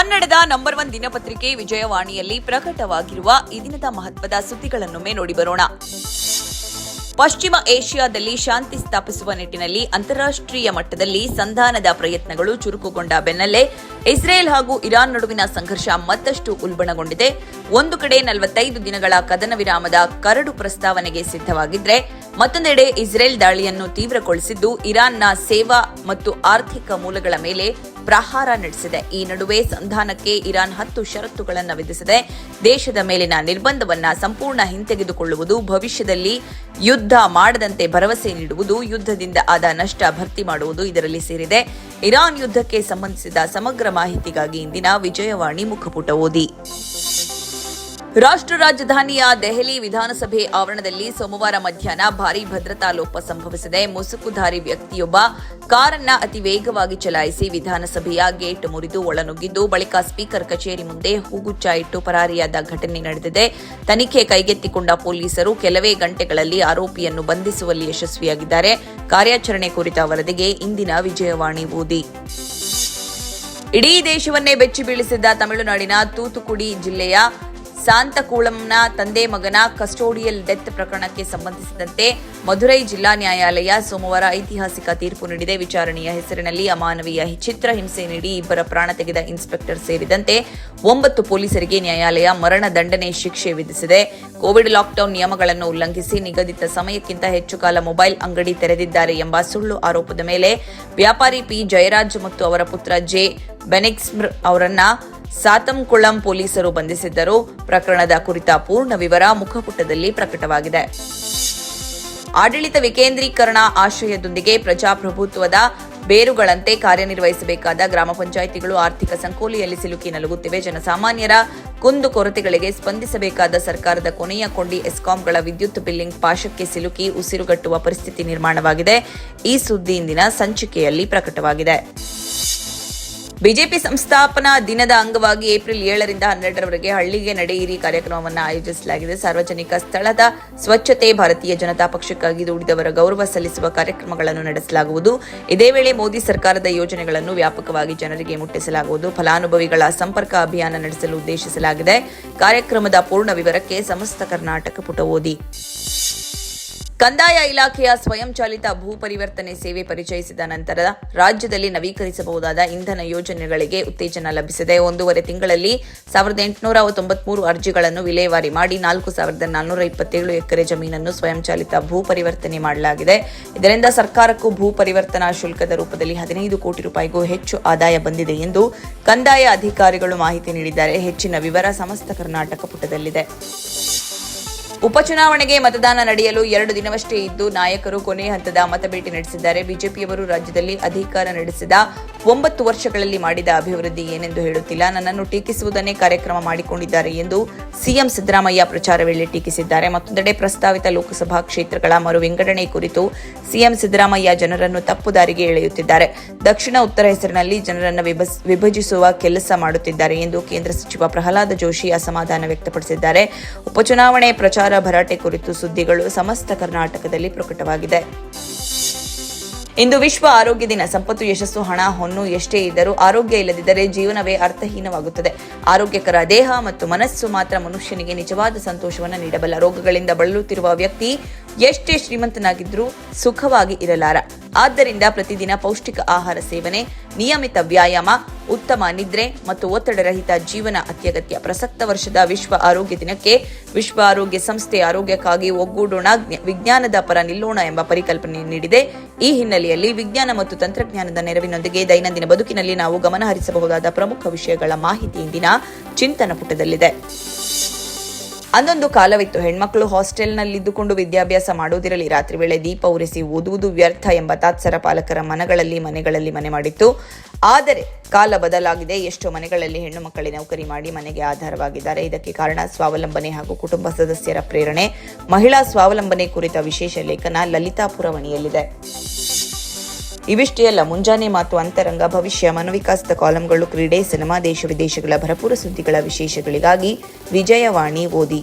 ಕನ್ನಡದ ನಂಬರ್ 1 ದಿನಪತ್ರಿಕೆ ವಿಜಯವಾಣಿಯಲ್ಲಿ ಪ್ರಕಟವಾಗಿರುವ ಈ ದಿನದ ಮಹತ್ವದ ಸುದ್ದಿಗಳನ್ನೊಮ್ಮೆ ನೋಡಿ ಬರೋಣ. ಪಶ್ಚಿಮ ಏಷ್ಯಾದಲ್ಲಿ ಶಾಂತಿ ಸ್ಥಾಪಿಸುವ ನಿಟ್ಟಿನಲ್ಲಿ ಅಂತಾರಾಷ್ಟ್ರೀಯ ಮಟ್ಟದಲ್ಲಿ ಸಂಧಾನದ ಪ್ರಯತ್ನಗಳು ಚುರುಕುಗೊಂಡ ಬೆನ್ನಲ್ಲೇ ಇಸ್ರೇಲ್ ಹಾಗೂ ಇರಾನ್ ನಡುವಿನ ಸಂಘರ್ಷ ಮತ್ತಷ್ಟು ಉಲ್ಬಣಗೊಂಡಿದೆ. ಒಂದು ಕಡೆ 45 ದಿನಗಳ ಕದನ ವಿರಾಮದ ಕರಡು ಪ್ರಸ್ತಾವನೆಗೆ ಸಿದ್ಧವಾಗಿದ್ರೆ, ಮತ್ತೊಂದೆಡೆ ಇಸ್ರೇಲ್ ದಾಳಿಯನ್ನು ತೀವ್ರಗೊಳಿಸಿದ್ದು ಇರಾನ್ನ ಸೇವಾ ಮತ್ತು ಆರ್ಥಿಕ ಮೂಲಗಳ ಮೇಲೆ ಪ್ರಹಾರ ನಡೆಸಿದೆ. ಈ ನಡುವೆ ಸಂಧಾನಕ್ಕೆ ಇರಾನ್ 10 ಷರತ್ತುಗಳನ್ನು ವಿಧಿಸಿದೆ. ದೇಶದ ಮೇಲಿನ ನಿರ್ಬಂಧವನ್ನ ಸಂಪೂರ್ಣ ಹಿಂತೆಗೆದುಕೊಳ್ಳುವುದು, ಭವಿಷ್ಯದಲ್ಲಿ ಯುದ್ಧ ಮಾಡದಂತೆ ಭರವಸೆ ನೀಡುವುದು, ಯುದ್ಧದಿಂದ ಆದ ನಷ್ಟ ಭರ್ತಿ ಮಾಡುವುದು ಇದರಲ್ಲಿ ಸೇರಿದೆ. ಇರಾನ್ ಯುದ್ಧಕ್ಕೆ ಸಂಬಂಧಿಸಿದ ಸಮಗ್ರ ಮಾಹಿತಿಗಾಗಿ ಇಂದಿನ ವಿಜಯವಾಣಿ ಮುಖಪುಟ ಓದಿ. ರಾಷ್ಟ್ರ ರಾಜಧಾನಿಯ ದೆಹಲಿ ವಿಧಾನಸಭೆ ಆವರಣದಲ್ಲಿ ಸೋಮವಾರ ಮಧ್ಯಾಹ್ನ ಭಾರೀ ಭದ್ರತಾ ಲೋಪ ಸಂಭವಿಸಿದೆ. ಮುಸುಕುಧಾರಿ ವ್ಯಕ್ತಿಯೊಬ್ಬ ಕಾರನ್ನ ಅತಿ ವೇಗವಾಗಿ ಚಲಾಯಿಸಿ ವಿಧಾನಸಭೆಯ ಗೇಟ್ ಮುರಿದು ಒಳನುಗ್ಗಿದ್ದು, ಬಳಿಕ ಸ್ಪೀಕರ್ ಕಚೇರಿ ಮುಂದೆ ಹೂಗುಚ್ಚ ಇಟ್ಟು ಪರಾರಿಯಾದ ಘಟನೆ ನಡೆದಿದೆ. ತನಿಖೆ ಕೈಗೆತ್ತಿಕೊಂಡ ಪೊಲೀಸರು ಕೆಲವೇ ಗಂಟೆಗಳಲ್ಲಿ ಆರೋಪಿಯನ್ನು ಬಂಧಿಸುವಲ್ಲಿ ಯಶಸ್ವಿಯಾಗಿದ್ದಾರೆ. ಕಾರ್ಯಾಚರಣೆ ಕುರಿತ ವರದಿಗೆ ಇಂದಿನ ವಿಜಯವಾಣಿ ಓದಿ. ಇಡೀ ದೇಶವನ್ನೇ ಬೆಚ್ಚಿ ಬೀಳಿಸಿದ್ದ ತಮಿಳುನಾಡಿನ ತೂತುಕುಡಿ ಜಿಲ್ಲೆಯ ಸಾಂತಕೂಳಂನ ತಂದೆ ಮಗನ ಕಸ್ಟೋಡಿಯಲ್ ಡೆತ್ ಪ್ರಕರಣಕ್ಕೆ ಸಂಬಂಧಿಸಿದಂತೆ ಮಧುರೈ ಜಿಲ್ಲಾ ನ್ಯಾಯಾಲಯ ಸೋಮವಾರ ಐತಿಹಾಸಿಕ ತೀರ್ಪು ನೀಡಿದೆ. ವಿಚಾರಣೆಯ ಹೆಸರಿನಲ್ಲಿ ಅಮಾನವೀಯ ಚಿತ್ರಹಿಂಸೆ ನೀಡಿ ಇಬ್ಬರ ಪ್ರಾಣ ತೆಗೆದ ಇನ್ಸ್ಪೆಕ್ಟರ್ ಸೇರಿದಂತೆ 9 ಪೊಲೀಸರಿಗೆ ನ್ಯಾಯಾಲಯ ಮರಣ ದಂಡನೆ ಶಿಕ್ಷೆ ವಿಧಿಸಿದೆ. ಕೋವಿಡ್ ಲಾಕ್ಡೌನ್ ನಿಯಮಗಳನ್ನು ಉಲ್ಲಂಘಿಸಿ ನಿಗದಿತ ಸಮಯಕ್ಕಿಂತ ಹೆಚ್ಚು ಕಾಲ ಮೊಬೈಲ್ ಅಂಗಡಿ ತೆರೆದಿದ್ದಾರೆ ಎಂಬ ಸುಳ್ಳು ಆರೋಪದ ಮೇಲೆ ವ್ಯಾಪಾರಿ ಪಿ ಜಯರಾಜ್ ಮತ್ತು ಅವರ ಪುತ್ರ ಜೆ ಬೆನಿಕ್ಸ್ಮರ್ ಅವರನ್ನ ಸಾತಂಕುಳಂ ಪೊಲೀಸರು ಬಂಧಿಸಿದ್ದರು. ಪ್ರಕರಣದ ಕುರಿತ ಪೂರ್ಣ ವಿವರ ಮುಖಪುಟದಲ್ಲಿ ಪ್ರಕಟವಾಗಿದೆ. ಆಡಳಿತ ವಿಕೇಂದ್ರೀಕರಣ ಆಶಯದೊಂದಿಗೆ ಪ್ರಜಾಪ್ರಭುತ್ವದ ಬೇರುಗಳಂತೆ ಕಾರ್ಯನಿರ್ವಹಿಸಬೇಕಾದ ಗ್ರಾಮ ಪಂಚಾಯಿತಿಗಳು ಆರ್ಥಿಕ ಸಂಕೋಲೆಯಲ್ಲಿ ಸಿಲುಕಿ ನಲುಗುತ್ತಿವೆ. ಜನಸಾಮಾನ್ಯರ ಕುಂದು ಕೊರತೆಗಳಿಗೆ ಸ್ಪಂದಿಸಬೇಕಾದ ಸರ್ಕಾರದ ಕೊನೆಯ ಕೊಂಡಿ ಎಸ್ಕಾಂಗಳ ವಿದ್ಯುತ್ ಬಿಲ್ಲಿಂಗ್ ಪಾಶಕ್ಕೆ ಸಿಲುಕಿ ಉಸಿರುಗಟ್ಟುವ ಪರಿಸ್ಥಿತಿ ನಿರ್ಮಾಣವಾಗಿದೆ. ಈ ಸುದ್ದಿ ಇಂದಿನ ಸಂಚಿಕೆಯಲ್ಲಿ ಪ್ರಕಟವಾಗಿದೆ. ಬಿಜೆಪಿ ಸಂಸ್ಥಾಪನಾ ದಿನದ ಅಂಗವಾಗಿ ಏಪ್ರಿಲ್ 7ರಿಂದ 12ರವರೆಗೆ ಹಳ್ಳಿಗೆ ನಡೆಯಿರಿ ಕಾರ್ಯಕ್ರಮವನ್ನು ಆಯೋಜಿಸಲಾಗಿದೆ. ಸಾರ್ವಜನಿಕ ಸ್ಥಳದ ಸ್ವಚ್ಛತೆ, ಭಾರತೀಯ ಜನತಾ ಪಕ್ಷಕ್ಕಾಗಿ ದುಡಿದವರ ಗೌರವ ಸಲ್ಲಿಸುವ ಕಾರ್ಯಕ್ರಮಗಳನ್ನು ನಡೆಸಲಾಗುವುದು. ಇದೇ ವೇಳೆ ಮೋದಿ ಸರ್ಕಾರದ ಯೋಜನೆಗಳನ್ನು ವ್ಯಾಪಕವಾಗಿ ಜನರಿಗೆ ಮುಟ್ಟಿಸಲಾಗುವುದು. ಫಲಾನುಭವಿಗಳ ಸಂಪರ್ಕ ಅಭಿಯಾನ ನಡೆಸಲು ಉದ್ದೇಶಿಸಲಾಗಿದೆ. ಕಾರ್ಯಕ್ರಮದ ಪೂರ್ಣ ವಿವರಕ್ಕೆ ಸಮಸ್ತ ಕರ್ನಾಟಕ ಪುಟ ಓದಿ. ಕಂದಾಯ ಇಲಾಖೆಯ ಸ್ವಯಂಚಾಲಿತ ಭೂ ಪರಿವರ್ತನೆ ಸೇವೆ ಪರಿಚಯಿಸಿದ ನಂತರ ರಾಜ್ಯದಲ್ಲಿ ನವೀಕರಿಸಬಹುದಾದ ಇಂಧನ ಯೋಜನೆಗಳಿಗೆ ಉತ್ತೇಜನ ಲಭಿಸಿದೆ. 1.5 ತಿಂಗಳಲ್ಲಿ 1893 ಅರ್ಜಿಗಳನ್ನು ವಿಲೇವಾರಿ ಮಾಡಿ 4427 ಎಕರೆ ಜಮೀನನ್ನು ಸ್ವಯಂಚಾಲಿತ ಭೂ ಪರಿವರ್ತನೆ ಮಾಡಲಾಗಿದೆ. ಇದರಿಂದ ಸರ್ಕಾರಕ್ಕೂ ಭೂ ಪರಿವರ್ತನಾ ಶುಲ್ಕದ ರೂಪದಲ್ಲಿ 15 ಕೋಟಿ ರೂಪಾಯಿಗೂ ಹೆಚ್ಚು ಆದಾಯ ಬಂದಿದೆ ಎಂದು ಕಂದಾಯ ಅಧಿಕಾರಿಗಳು ಮಾಹಿತಿ ನೀಡಿದ್ದಾರೆ. ಹೆಚ್ಚಿನ ವಿವರ ಸಮಸ್ತ ಕರ್ನಾಟಕ ಪುಟದಲ್ಲಿದೆ. ಉಪಚುನಾವಣೆಗೆ ಮತದಾನ ನಡೆಯಲು 2 ದಿನವಷ್ಟೇ ಇದ್ದು ನಾಯಕರು ಕೊನೆ ಹಂತದ ಮತಬೇಟೆ ನಡೆಸಿದ್ದಾರೆ. ಬಿಜೆಪಿಯವರು ರಾಜ್ಯದಲ್ಲಿ ಅಧಿಕಾರ ನಡೆಸಿದ 9 ವರ್ಷಗಳಲ್ಲಿ ಮಾಡಿದ ಅಭಿವೃದ್ಧಿ ಏನೆಂದು ಹೇಳುತ್ತಿಲ್ಲ, ನನ್ನನ್ನು ಟೀಕಿಸುವುದನ್ನೇ ಕಾರ್ಯಕ್ರಮ ಮಾಡಿಕೊಂಡಿದ್ದಾರೆ ಎಂದು ಸಿಎಂ ಸಿದ್ದರಾಮಯ್ಯ ಪ್ರಚಾರ ವೇಳೆ ಟೀಕಿಸಿದ್ದಾರೆ. ಮತ್ತೊಂದೆಡೆ ಪ್ರಸ್ತಾವಿತ ಲೋಕಸಭಾ ಕ್ಷೇತ್ರಗಳ ಮರು ವಿಂಗಡಣೆ ಕುರಿತು ಸಿಎಂ ಸಿದ್ದರಾಮಯ್ಯ ಜನರನ್ನು ತಪ್ಪು ದಾರಿಗೆ ಎಳೆಯುತ್ತಿದ್ದಾರೆ. ದಕ್ಷಿಣ ಉತ್ತರ ಹೆಸರಿನಲ್ಲಿ ಜನರನ್ನು ವಿಭಜಿಸುವ ಕೆಲಸ ಮಾಡುತ್ತಿದ್ದಾರೆ ಎಂದು ಕೇಂದ್ರ ಸಚಿವ ಪ್ರಹ್ಲಾದ ಜೋಶಿ ಅಸಮಾಧಾನ ವ್ಯಕ್ತಪಡಿಸಿದ್ದಾರೆ. ಉಪಚುನಾವಣೆ ಪ್ರಚಾರ ಭರಾಟೆ ಕುರಿತು ಸುದ್ದಿಗಳು ಸಮಸ್ತ ಕರ್ನಾಟಕದಲ್ಲಿ ಪ್ರಕಟವಾಗಿದೆ. ಇಂದು ವಿಶ್ವ ಆರೋಗ್ಯ ದಿನ. ಸಂಪತ್ತು, ಯಶಸ್ಸು, ಹಣ, ಹೊನ್ನು ಎಷ್ಟೇ ಇದ್ದರೂ ಆರೋಗ್ಯ ಇಲ್ಲದಿದ್ದರೆ ಜೀವನವೇ ಅರ್ಥಹೀನವಾಗುತ್ತದೆ. ಆರೋಗ್ಯಕರ ದೇಹ ಮತ್ತು ಮನಸ್ಸು ಮಾತ್ರ ಮನುಷ್ಯನಿಗೆ ನಿಜವಾದ ಸಂತೋಷವನ್ನು ನೀಡಬಲ್ಲ. ರೋಗಗಳಿಂದ ಬಳಲುತ್ತಿರುವ ವ್ಯಕ್ತಿ ಎಷ್ಟೇ ಶ್ರೀಮಂತನಾಗಿದ್ರೂ ಸುಖವಾಗಿ ಇರಲಾರ. ಆದ್ದರಿಂದ ಪ್ರತಿದಿನ ಪೌಷ್ಟಿಕ ಆಹಾರ ಸೇವನೆ, ನಿಯಮಿತ ವ್ಯಾಯಾಮ, ಉತ್ತಮ ನಿದ್ರೆ ಮತ್ತು ಒತ್ತಡರಹಿತ ಜೀವನ ಅತ್ಯಗತ್ಯ. ಪ್ರಸಕ್ತ ವರ್ಷದ ವಿಶ್ವ ಆರೋಗ್ಯ ದಿನಕ್ಕೆ ವಿಶ್ವ ಆರೋಗ್ಯ ಸಂಸ್ಥೆ ಆರೋಗ್ಯಕ್ಕಾಗಿ ಒಗ್ಗೂಡೋಣ, ವಿಜ್ಞಾನದ ಪರ ನಿಲ್ಲೋಣ ಎಂಬ ಪರಿಕಲ್ಪನೆ ನೀಡಿದೆ. ಈ ಹಿನ್ನೆಲೆಯಲ್ಲಿ ವಿಜ್ಞಾನ ಮತ್ತು ತಂತ್ರಜ್ಞಾನದ ನೆರವಿನೊಂದಿಗೆ ದೈನಂದಿನ ಬದುಕಿನಲ್ಲಿ ನಾವು ಗಮನಹರಿಸಬಹುದಾದ ಪ್ರಮುಖ ವಿಷಯಗಳ ಮಾಹಿತಿ ಇಂದಿನ ಚಿಂತನ ಪುಟದಲ್ಲಿದೆ. ಅಂದೊಂದು ಕಾಲವಿತ್ತು, ಹೆಣ್ಮಕ್ಳು ಹಾಸ್ಟೆಲ್ನಲ್ಲಿದ್ದುಕೊಂಡು ವಿದ್ಯಾಭ್ಯಾಸ ಮಾಡುವುದಿರಲಿ, ರಾತ್ರಿ ವೇಳೆ ದೀಪ ಉರಿಸಿ ಓದುವುದು ವ್ಯರ್ಥ ಎಂಬ ತಾತ್ಸರ ಪಾಲಕರ ಮನೆಗಳಲ್ಲಿ ಮನೆ ಮಾಡಿತ್ತು. ಆದರೆ ಕಾಲ ಬದಲಾಗಿದೆ. ಎಷ್ಟೋ ಮನೆಗಳಲ್ಲಿ ಹೆಣ್ಣು ಮಕ್ಕಳೇ ನೌಕರಿ ಮಾಡಿ ಮನೆಗೆ ಆಧಾರವಾಗಿದ್ದಾರೆ. ಇದಕ್ಕೆ ಕಾರಣ ಸ್ವಾವಲಂಬನೆ ಹಾಗೂ ಕುಟುಂಬ ಸದಸ್ಯರ ಪ್ರೇರಣೆ. ಮಹಿಳಾ ಸ್ವಾವಲಂಬನೆ ಕುರಿತ ವಿಶೇಷ ಲೇಖನ ಲಲಿತಾ ಪುರವಣಿಯಲ್ಲಿದೆ. ಇವಿಷ್ಟೇ ಅಲ್ಲ, ಮುಂಜಾನೆ ಮಾತು, ಅಂತರಂಗ, ಭವಿಷ್ಯ, ಮನೋವಿಕಾಸದ ಕಾಲಂಗಳು, ಕ್ರೀಡೆ, ಸಿನಿಮಾ, ದೇಶ ವಿದೇಶಗಳ ಭರಪೂರ ಸುದ್ದಿಗಳ ವಿಶೇಷಗಳಿಗಾಗಿ ವಿಜಯವಾಣಿ ಓದಿ.